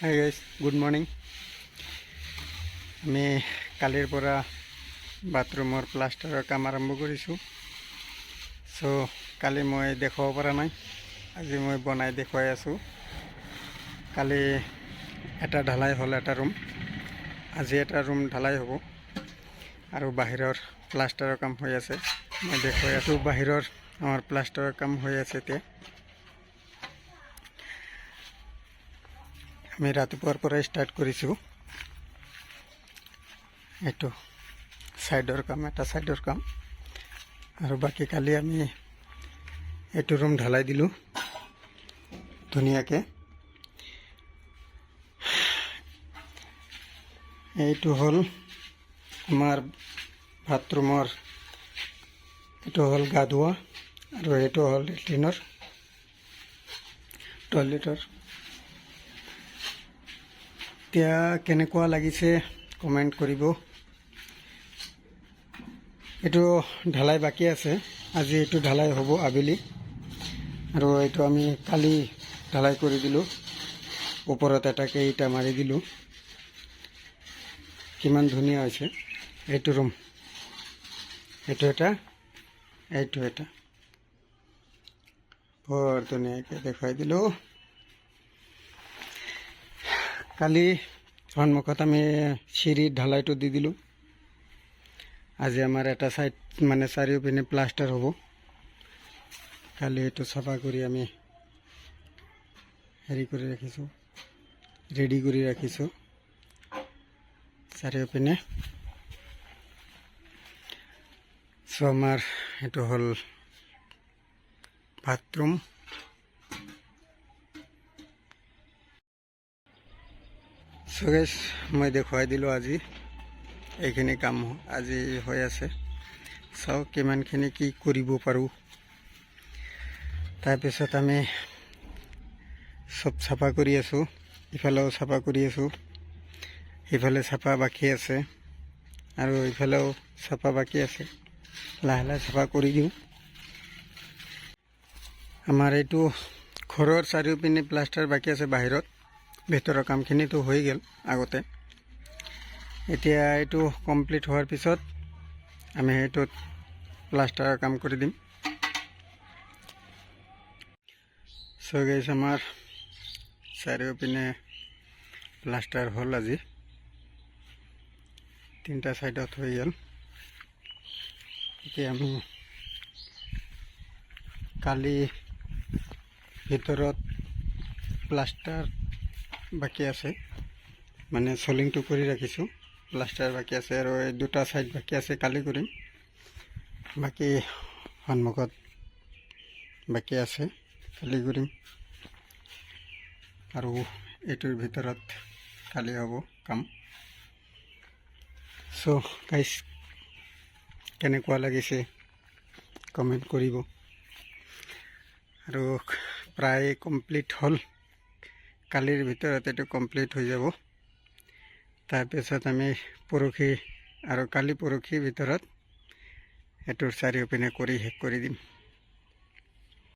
Hi guys, good morning. আমি কালিৰ পৰা বাথৰুমৰ প্লাষ্টাৰৰ কাম আৰম্ভ কৰিছোঁ। চ' কালি মই দেখুৱাব পৰা নাই, আজি মই বনাই দেখুৱাই আছোঁ। কালি এটা ঢালাই হ'ল, এটা ৰুম, আজি এটা ৰুম ঢালাই হ'ব আৰু বাহিৰৰ প্লাষ্টাৰৰ কাম হৈ আছে। মই দেখুৱাই আছোঁ বাহিৰৰ আমাৰ প্লাষ্টাৰৰ কাম হৈ আছে। এতিয়া আমি ৰাতিপুৱাৰ পৰা ষ্টাৰ্ট কৰিছোঁ। এইটো সাইডৰ কাম, এটা সাইডৰ কাম, আৰু বাকি কালি আমি এইটো ৰুম ঢালাই দিলোঁ ধুনীয়াকৈ। এইটো হ'ল আমাৰ বাথৰুমৰ, এইটো হ'ল গা ধোৱা, আৰু এইটো হ'ল লেট্ৰিনৰ, টয়লেটৰ। এতিয়া কেনেকুৱা লাগিছে কমেণ্ট কৰিব। এইটো ঢালাই বাকী আছে, আজি এইটো ঢালাই হ'ব আবেলি, আৰু এইটো আমি কালি ঢালাই কৰি দিলোঁ। ওপৰত এটাকে ইটা মাৰি দিলোঁ। কিমান ধুনীয়া হৈছে এইটো ৰুম। এইটো এটা, এইটো এটা, বৰ ধুনীয়াকৈ দেখুৱাই দিলোঁ। কালি সন্মুখত আমি চিৰিৰ ঢালাইটো দি দিলোঁ। আজি আমাৰ এটা সাইড মানে চাৰিওপিনে প্লাষ্টাৰ হ'ব। কালি এইটো চাফা কৰি আমি হেৰি কৰি ৰাখিছোঁ, ৰেডি কৰি ৰাখিছোঁ চাৰিওপিনে। চ' আমাৰ এইটো হ'ল বাথৰুম। চ' গাইজ, মই দেখুৱাই দিলোঁ আজি এইখিনি কাম আজি হৈ আছে। চাওক কিমানখিনি কি কৰিব পাৰোঁ। তাৰপিছত আমি চব চাফা কৰি আছোঁ, ইফালেও চাফা কৰি আছোঁ, সিফালে চাফা বাকী আছে, আৰু ইফালেও চাফা বাকী আছে। লাহে লাহে চাফা কৰি দিওঁ। আমাৰ এইটো ঘৰৰ চাৰিওপিনে প্লাষ্টাৰ বাকী আছে, বাহিৰত। ভিতৰৰ কামখিনিতো হৈ গ'ল আগতে। এতিয়া এইটো কমপ্লিট হোৱাৰ পিছত আমি সেইটোত প্লাষ্টাৰৰ কাম কৰি দিম। চ' গাইজ, আমাৰ চাৰিওপিনে প্লাষ্টাৰ হ'ল আজি, 3টা ছাইডত হৈ গ'ল। এতিয়া আমি কালি ভিতৰত প্লাষ্টাৰ বাকী আছে, মানে চলিংটো কৰি ৰাখিছোঁ, প্লাষ্টাৰ বাকী আছে, আৰু এই 2টা ছাইড বাকী আছে, কালি কৰিম। বাকী সন্মুখত বাকী আছে, কালি কৰিম, আৰু এইটোৰ ভিতৰত কালি হ'ব কাম। চ' গাইজ, কেনেকুৱা লাগিছে কমেণ্ট কৰিব। আৰু প্ৰায় কমপ্লিট হ'ল, কালিৰ ভিতৰত এইটো কমপ্লিট হৈ যাব। তাৰপিছত আমি পৰহি আৰু কালি পৰহিৰ ভিতৰত এইটোৰ চাৰিওপিনে কৰি শেষ কৰি দিম।